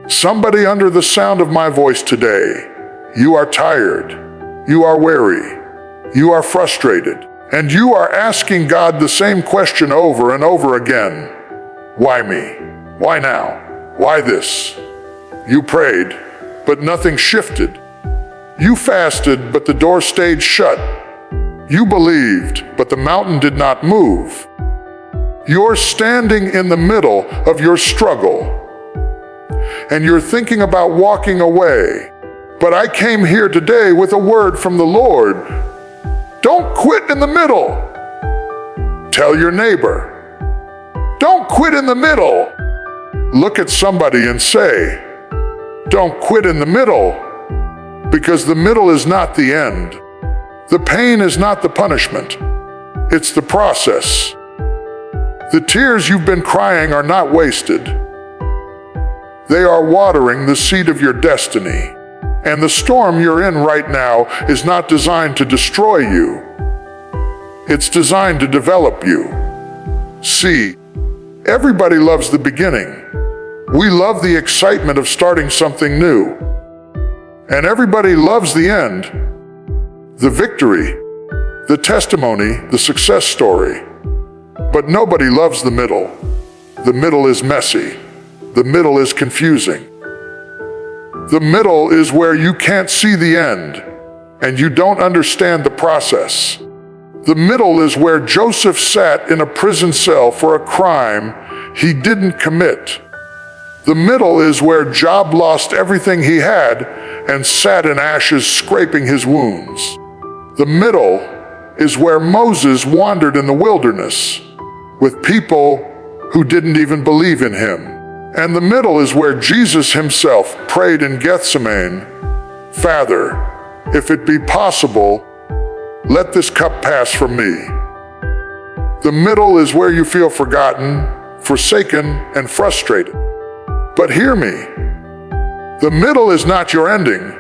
Somebody under the sound of my voice today, you are tired, you are weary, you are frustrated, and you are asking God the same question over and over again. Why me? Why now? Why this? You prayed, but nothing shifted. You fasted, but the door stayed shut. You believed, but the mountain did not move. You're standing in the middle of your struggle, and you're thinking about walking away. But I came here today with a word from the Lord. Don't quit in the middle. Tell your neighbor, don't quit in the middle. Look at somebody and say, don't quit in the middle, because the middle is not the end. The pain is not the punishment. It's the process. The tears you've been crying are not wasted. They are watering the seed of your destiny. And the storm you're in right now is not designed to destroy you. It's designed to develop you. See, everybody loves the beginning. We love the excitement of starting something new. And everybody loves the end, the victory, the testimony, the success story. But nobody loves the middle. The middle is messy. The middle is confusing. The middle is where you can't see the end, and you don't understand the process. The middle is where Joseph sat in a prison cell for a crime he didn't commit. The middle is where Job lost everything he had and sat in ashes scraping his wounds. The middle is where Moses wandered in the wilderness with people who didn't even believe in him. And the middle is where Jesus himself prayed in Gethsemane, Father, if it be possible, let this cup pass from me. The middle is where you feel forgotten, forsaken, and frustrated. But hear me, the middle is not your ending.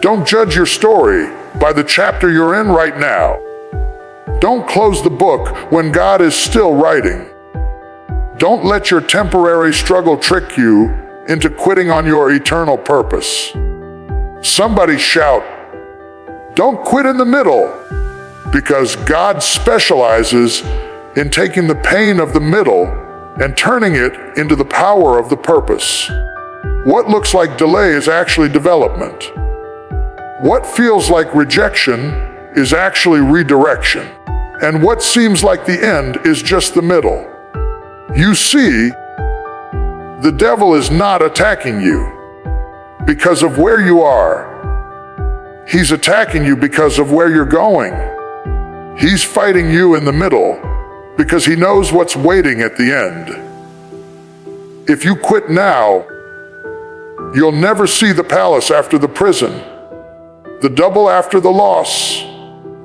Don't judge your story by the chapter you're in right now. Don't close the book when God is still writing. Don't let your temporary struggle trick you into quitting on your eternal purpose. Somebody shout, don't quit in the middle, because God specializes in taking the pain of the middle and turning it into the power of the purpose. What looks like delay is actually development. What feels like rejection is actually redirection. And what seems like the end is just the middle. You see, the devil is not attacking you because of where you are. He's attacking you because of where you're going. He's fighting you in the middle because he knows what's waiting at the end. If you quit now, you'll never see the palace after the prison, the double after the loss,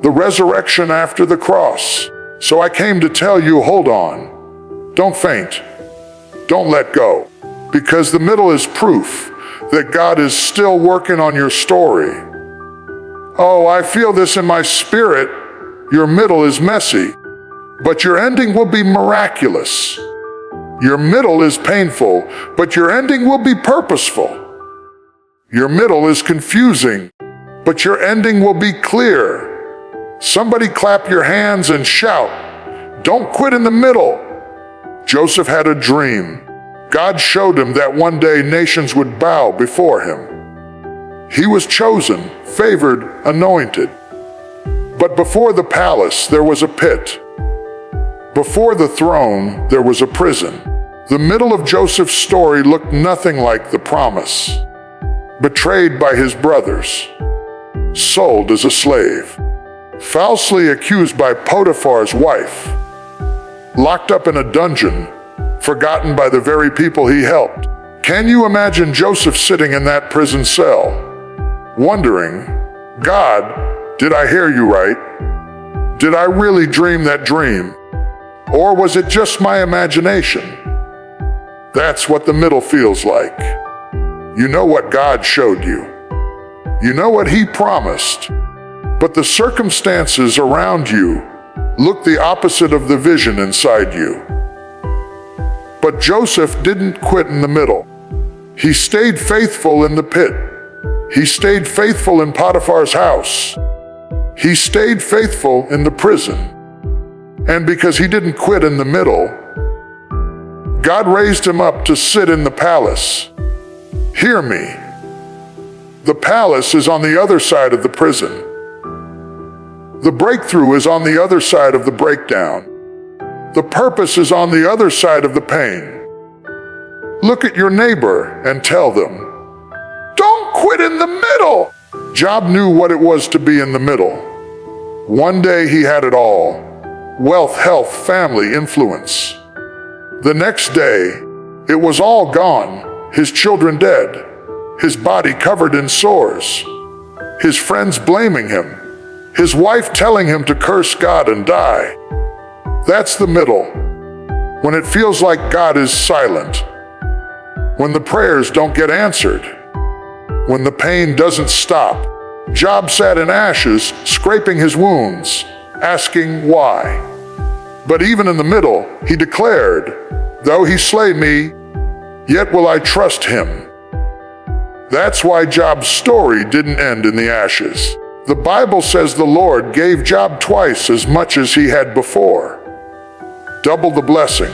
the resurrection after the cross. So I came to tell you, hold on. Don't faint. Don't let go. Because the middle is proof that God is still working on your story. Oh, I feel this in my spirit. Your middle is messy, but your ending will be miraculous. Your middle is painful, but your ending will be purposeful. Your middle is confusing, but your ending will be clear. Somebody clap your hands and shout, don't quit in the middle. Joseph had a dream. God showed him that one day nations would bow before him. He was chosen, favored, anointed. But before the palace, there was a pit. Before the throne, there was a prison. The middle of Joseph's story looked nothing like the promise. Betrayed by his brothers, sold as a slave, falsely accused by Potiphar's wife, locked up in a dungeon, forgotten by the very people he helped. Can you imagine Joseph sitting in that prison cell, wondering, God, did I hear you right? Did I really dream that dream? Or was it just my imagination? That's what the middle feels like. You know what God showed you. You know what He promised. But the circumstances around you look the opposite of the vision inside you. But Joseph didn't quit in the middle. He stayed faithful in the pit. He stayed faithful in Potiphar's house. He stayed faithful in the prison. And because he didn't quit in the middle, God raised him up to sit in the palace. Hear me. The palace is on the other side of the prison. The breakthrough is on the other side of the breakdown. The purpose is on the other side of the pain. Look at your neighbor and tell them, don't quit in the middle. Job knew what it was to be in the middle. One day he had it all: wealth, health, family, influence. The next day, it was all gone, his children dead, his body covered in sores, his friends blaming him, his wife telling him to curse God and die. That's the middle, when it feels like God is silent, when the prayers don't get answered, when the pain doesn't stop. Job sat in ashes, scraping his wounds, asking why. But even in the middle, he declared, though he slay me, yet will I trust him. That's why Job's story didn't end in the ashes. The Bible says the Lord gave Job twice as much as he had before. Double the blessing,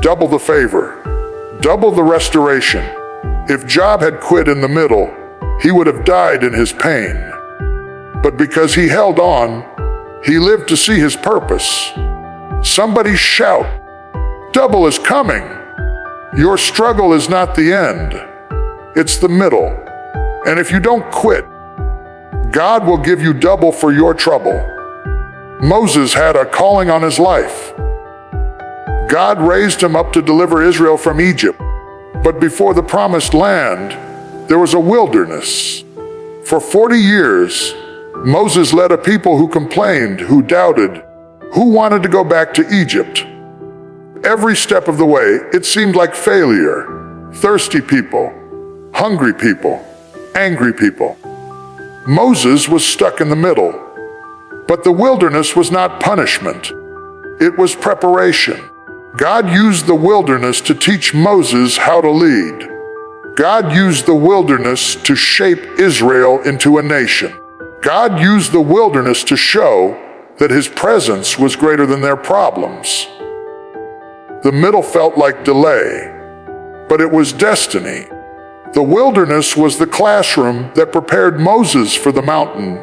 double the favor, double the restoration. If Job had quit in the middle, he would have died in his pain. But because he held on, he lived to see his purpose. Somebody shout, double is coming. Your struggle is not the end. It's the middle. And if you don't quit, God will give you double for your trouble. Moses had a calling on his life. God raised him up to deliver Israel from Egypt. But before the promised land, there was a wilderness. For 40 years, Moses led a people who complained, who doubted, who wanted to go back to Egypt. Every step of the way, it seemed like failure. Thirsty people, hungry people, angry people. Moses was stuck in the middle. But the wilderness was not punishment. It was preparation. God used the wilderness to teach Moses how to lead. God used the wilderness to shape Israel into a nation. God used the wilderness to show that his presence was greater than their problems. The middle felt like delay, but it was destiny. The wilderness was the classroom that prepared Moses for the mountain.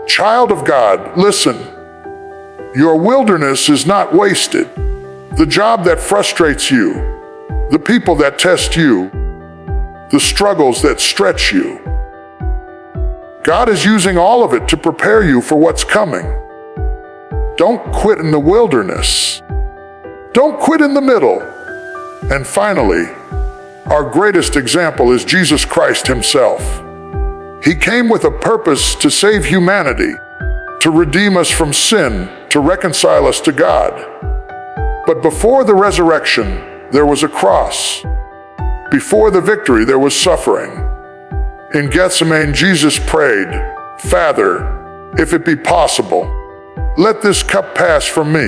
Child of God, listen. Your wilderness is not wasted. The job that frustrates you, the people that test you, the struggles that stretch you. God is using all of it to prepare you for what's coming. Don't quit in the wilderness. Don't quit in the middle. And finally, our greatest example is Jesus Christ himself. He came with a purpose to save humanity, to redeem us from sin, to reconcile us to God. But before the resurrection, there was a cross. Before the victory, there was suffering. In Gethsemane, Jesus prayed, Father, if it be possible, let this cup pass from me.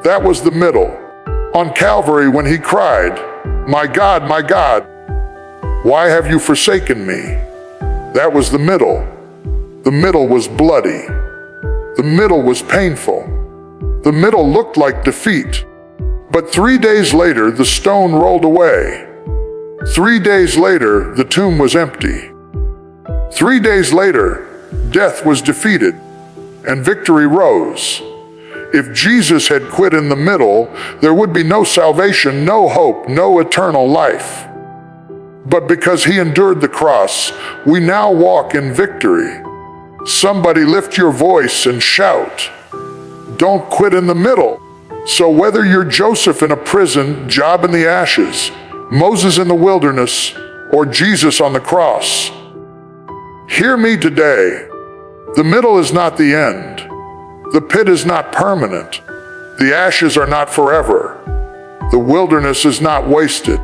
That was the middle. On Calvary, when he cried, my God, why have you forsaken me? That was the middle. The middle was bloody. The middle was painful. The middle looked like defeat. But 3 days later, the stone rolled away. 3 days later, the tomb was empty. 3 days later, death was defeated, and victory rose. If Jesus had quit in the middle, there would be no salvation, no hope, no eternal life. But because he endured the cross, we now walk in victory. Somebody lift your voice and shout, don't quit in the middle. So whether you're Joseph in a prison, Job in the ashes, Moses in the wilderness, or Jesus on the cross, hear me today. The middle is not the end. The pit is not permanent. The ashes are not forever. The wilderness is not wasted.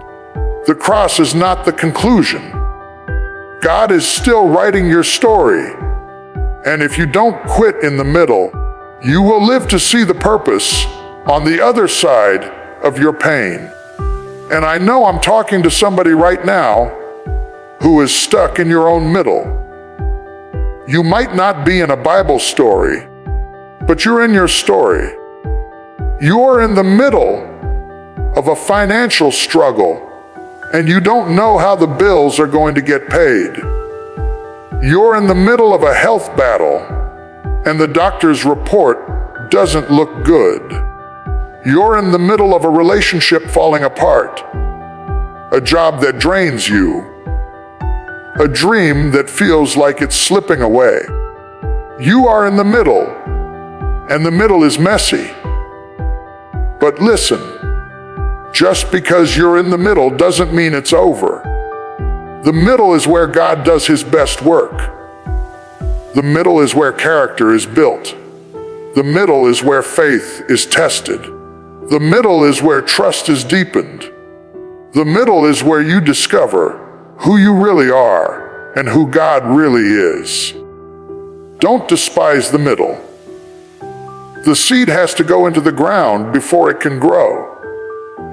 The cross is not the conclusion. God is still writing your story. And if you don't quit in the middle, you will live to see the purpose on the other side of your pain. And I know I'm talking to somebody right now who is stuck in your own middle. You might not be in a Bible story, but you're in your story. You're in the middle of a financial struggle, and you don't know how the bills are going to get paid. You're in the middle of a health battle, and the doctor's report doesn't look good. You're in the middle of a relationship falling apart, a job that drains you, a dream that feels like it's slipping away. You are in the middle, and the middle is messy. But listen, just because you're in the middle doesn't mean it's over. The middle is where God does his best work. The middle is where character is built. The middle is where faith is tested. The middle is where trust is deepened. The middle is where you discover who you really are and who God really is. Don't despise the middle. The seed has to go into the ground before it can grow.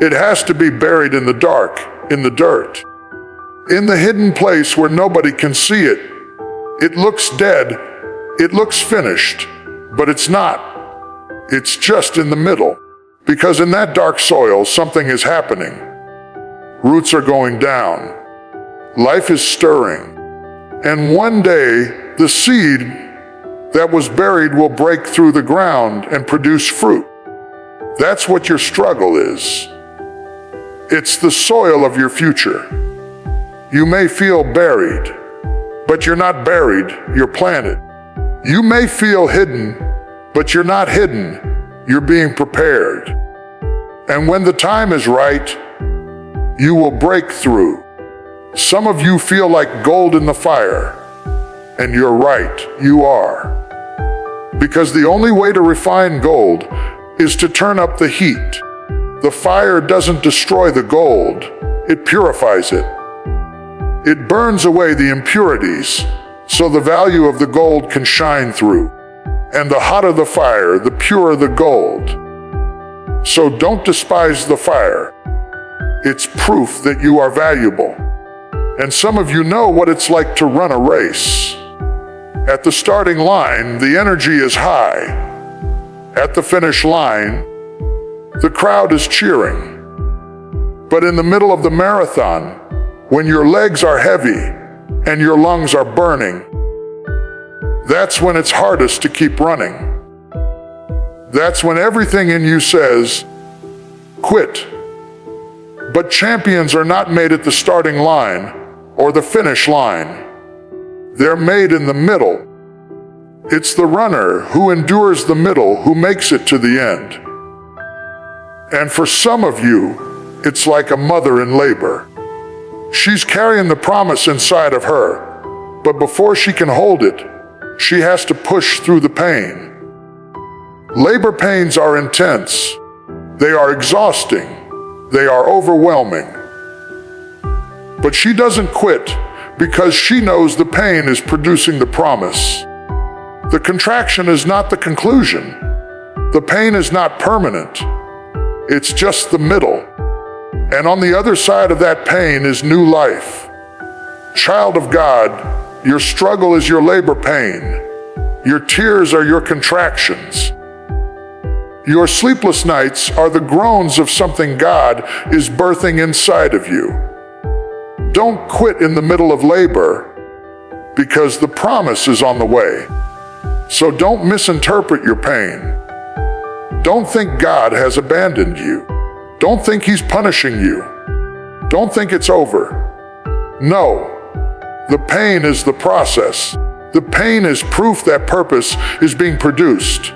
It has to be buried in the dark, in the dirt, in the hidden place where nobody can see it. It looks dead, it looks finished, but it's not. It's just in the middle. Because in that dark soil, something is happening. Roots are going down. Life is stirring. And one day, the seed that was buried will break through the ground and produce fruit. That's what your struggle is. It's the soil of your future. You may feel buried, but you're not buried, you're planted. You may feel hidden, but you're not hidden, you're being prepared. And when the time is right, you will break through. Some of you feel like gold in the fire, and you're right, you are. Because the only way to refine gold is to turn up the heat. The fire doesn't destroy the gold, it purifies it. It burns away the impurities, so the value of the gold can shine through. And the hotter the fire, the purer the gold. So don't despise the fire. It's proof that you are valuable. And some of you know what it's like to run a race. At the starting line, the energy is high. At the finish line, the crowd is cheering. But in the middle of the marathon, when your legs are heavy and your lungs are burning, that's when it's hardest to keep running. That's when everything in you says, quit. But champions are not made at the starting line or the finish line. They're made in the middle. It's the runner who endures the middle who makes it to the end. And for some of you, it's like a mother in labor. She's carrying the promise inside of her, but before she can hold it, she has to push through the pain. Labor pains are intense. They are exhausting. They are overwhelming. But she doesn't quit because she knows the pain is producing the promise. The contraction is not the conclusion. The pain is not permanent. It's just the middle. And on the other side of that pain is new life. Child of God, your struggle is your labor pain. Your tears are your contractions. Your sleepless nights are the groans of something God is birthing inside of you. Don't quit in the middle of labor because the promise is on the way. So don't misinterpret your pain. Don't think God has abandoned you. Don't think He's punishing you. Don't think it's over. No, the pain is the process. The pain is proof that purpose is being produced.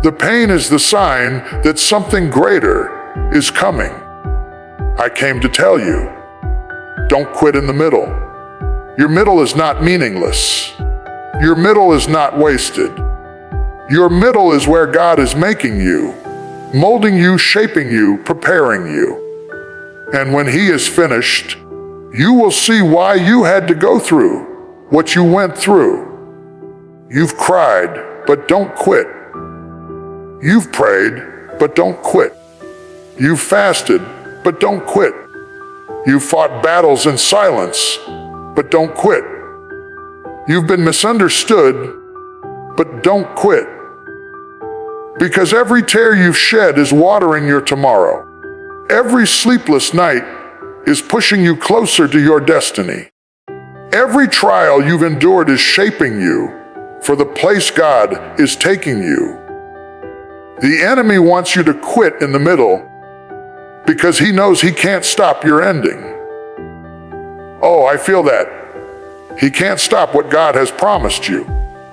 The pain is the sign that something greater is coming. I came to tell you, don't quit in the middle. Your middle is not meaningless. Your middle is not wasted. Your middle is where God is making you, molding you, shaping you, preparing you. And when He is finished, you will see why you had to go through what you went through. You've cried, but don't quit. You've prayed, but don't quit. You've fasted, but don't quit. You've fought battles in silence, but don't quit. You've been misunderstood, but don't quit. Because every tear you've shed is watering your tomorrow. Every sleepless night is pushing you closer to your destiny. Every trial you've endured is shaping you for the place God is taking you. The enemy wants you to quit in the middle because he knows he can't stop your ending. Oh, I feel that. He can't stop what God has promised you.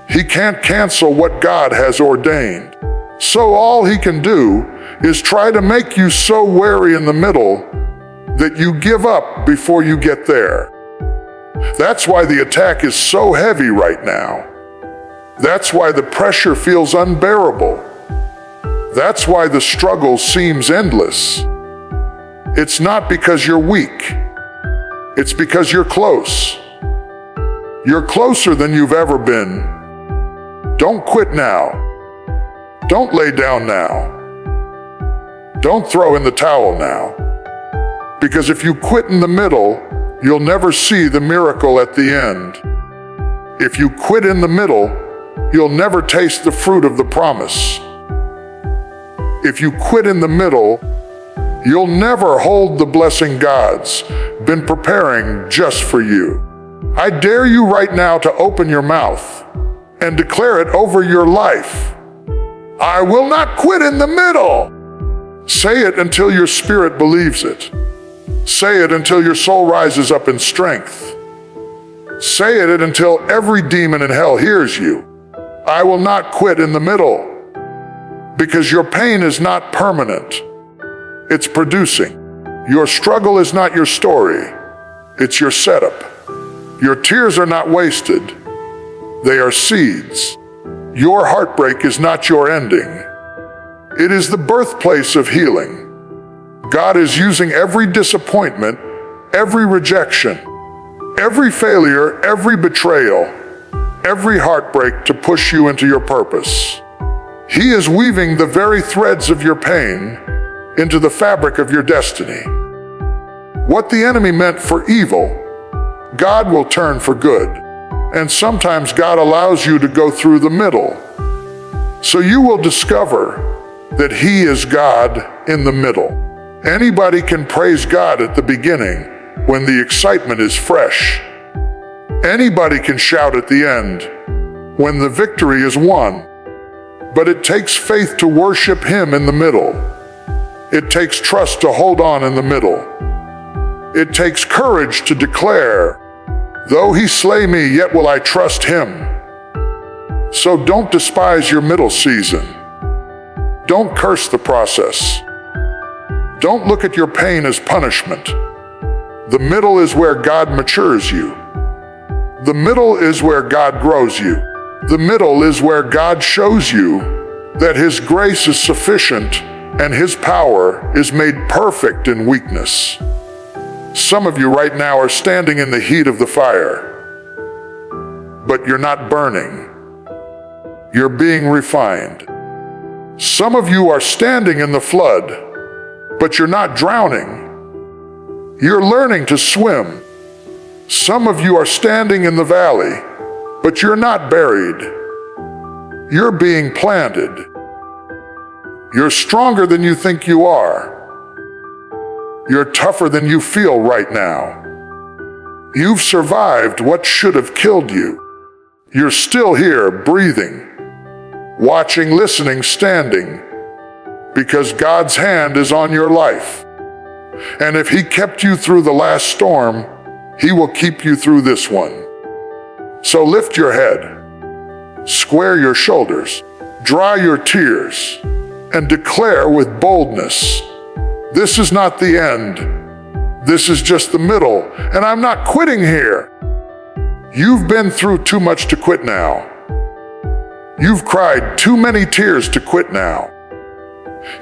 He can't cancel what God has ordained. So all he can do is try to make you so weary in the middle that you give up before you get there. That's why the attack is so heavy right now. That's why the pressure feels unbearable. That's why the struggle seems endless. It's not because you're weak. It's because you're close. You're closer than you've ever been. Don't quit now. Don't lay down now. Don't throw in the towel now. Because if you quit in the middle, you'll never see the miracle at the end. If you quit in the middle, you'll never taste the fruit of the promise. If you quit in the middle, you'll never hold the blessing God's been preparing just for you. I dare you right now to open your mouth and declare it over your life. I will not quit in the middle. Say it until your spirit believes it. Say it until your soul rises up in strength. Say it until every demon in hell hears you. I will not quit in the middle. Because your pain is not permanent. It's producing. Your struggle is not your story. It's your setup. Your tears are not wasted. They are seeds. Your heartbreak is not your ending. It is the birthplace of healing. God is using every disappointment, every rejection, every failure, every betrayal, every heartbreak to push you into your purpose. He is weaving the very threads of your pain into the fabric of your destiny. What the enemy meant for evil, God will turn for good. And sometimes God allows you to go through the middle, so you will discover that He is God in the middle. Anybody can praise God at the beginning when the excitement is fresh. Anybody can shout at the end when the victory is won. But it takes faith to worship Him in the middle. It takes trust to hold on in the middle. It takes courage to declare, though He slay me, yet will I trust Him. So don't despise your middle season. Don't curse the process. Don't look at your pain as punishment. The middle is where God matures you. The middle is where God grows you. The middle is where God shows you that His grace is sufficient and His power is made perfect in weakness. Some of you right now are standing in the heat of the fire, but you're not burning. You're being refined. Some of you are standing in the flood, but you're not drowning. You're learning to swim. Some of you are standing in the valley, but you're not buried. You're being planted. You're stronger than you think you are. You're tougher than you feel right now. You've survived what should have killed you. You're still here, breathing, watching, listening, standing, because God's hand is on your life. And if He kept you through the last storm, He will keep you through this one. So lift your head, square your shoulders, dry your tears, and declare with boldness, this is not the end. This is just the middle, and I'm not quitting here. You've been through too much to quit now. You've cried too many tears to quit now.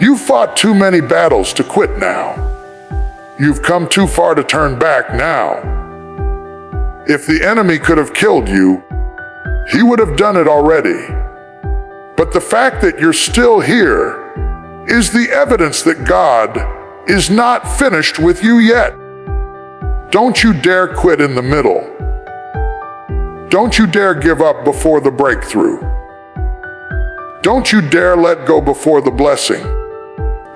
You've fought too many battles to quit now. You've come too far to turn back now. If the enemy could have killed you, he would have done it already. But the fact that you're still here is the evidence that God is not finished with you yet. Don't you dare quit in the middle. Don't you dare give up before the breakthrough. Don't you dare let go before the blessing.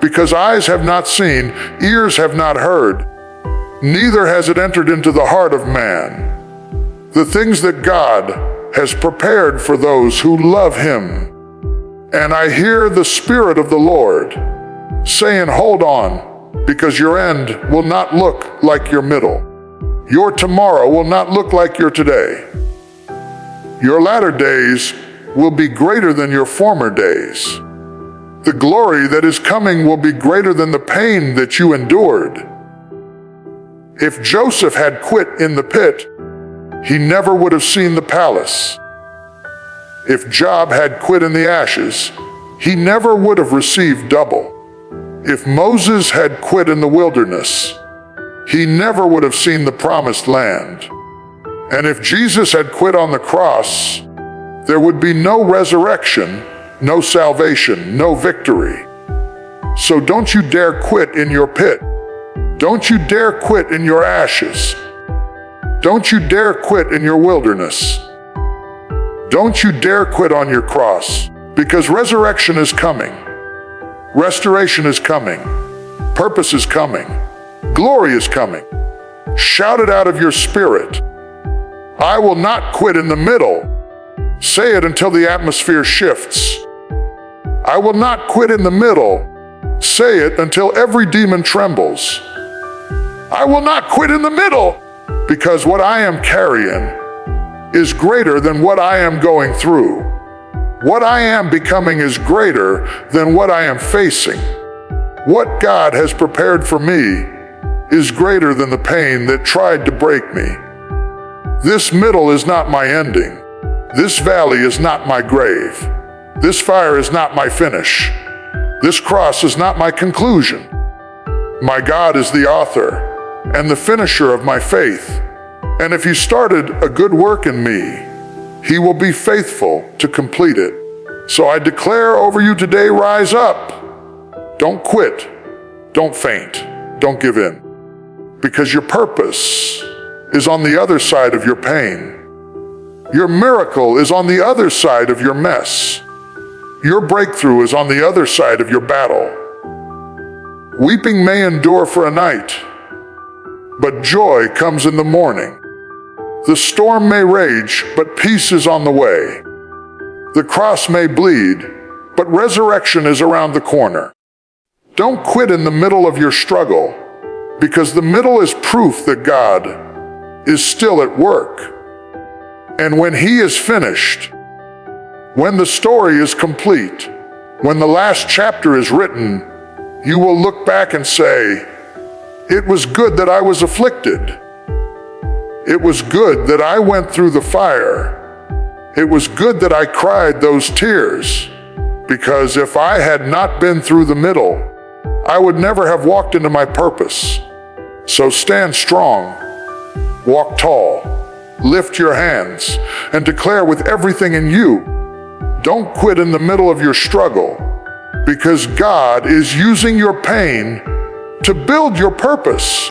Because eyes have not seen, ears have not heard, neither has it entered into the heart of man, the things that God has prepared for those who love him. And I hear the Spirit of the Lord saying, hold on, because your end will not look like your middle. Your tomorrow will not look like your today. Your latter days will be greater than your former days. The glory that is coming will be greater than the pain that you endured. If Joseph had quit in the pit, he never would have seen the palace. If Job had quit in the ashes, he never would have received double. If Moses had quit in the wilderness, he never would have seen the promised land. And if Jesus had quit on the cross, there would be no resurrection, no salvation, no victory. So don't you dare quit in your pit. Don't you dare quit in your ashes. Don't you dare quit in your wilderness. Don't you dare quit on your cross, because resurrection is coming. Restoration is coming. Purpose is coming. Glory is coming. Shout it out of your spirit. I will not quit in the middle. Say it until the atmosphere shifts. I will not quit in the middle. Say it until every demon trembles. I will not quit in the middle, because what I am carrying is greater than what I am going through. What I am becoming is greater than what I am facing. What God has prepared for me is greater than the pain that tried to break me. This middle is not my ending. This valley is not my grave. This fire is not my finish. This cross is not my conclusion. My God is the author and the finisher of my faith. And if he started a good work in me, he will be faithful to complete it. So I declare over you today, rise up. Don't quit. Don't faint. Don't give in. Because your purpose is on the other side of your pain. Your miracle is on the other side of your mess. Your breakthrough is on the other side of your battle. Weeping may endure for a night, but joy comes in the morning. The storm may rage, but peace is on the way. The cross may bleed, but resurrection is around the corner. Don't quit in the middle of your struggle, because the middle is proof that God is still at work. And when he is finished, when the story is complete, when the last chapter is written, you will look back and say, it was good that I was afflicted. It was good that I went through the fire. It was good that I cried those tears, because if I had not been through the middle, I would never have walked into my purpose. So stand strong, walk tall, lift your hands, and declare with everything in you, don't quit in the middle of your struggle, because God is using your pain to build your purpose.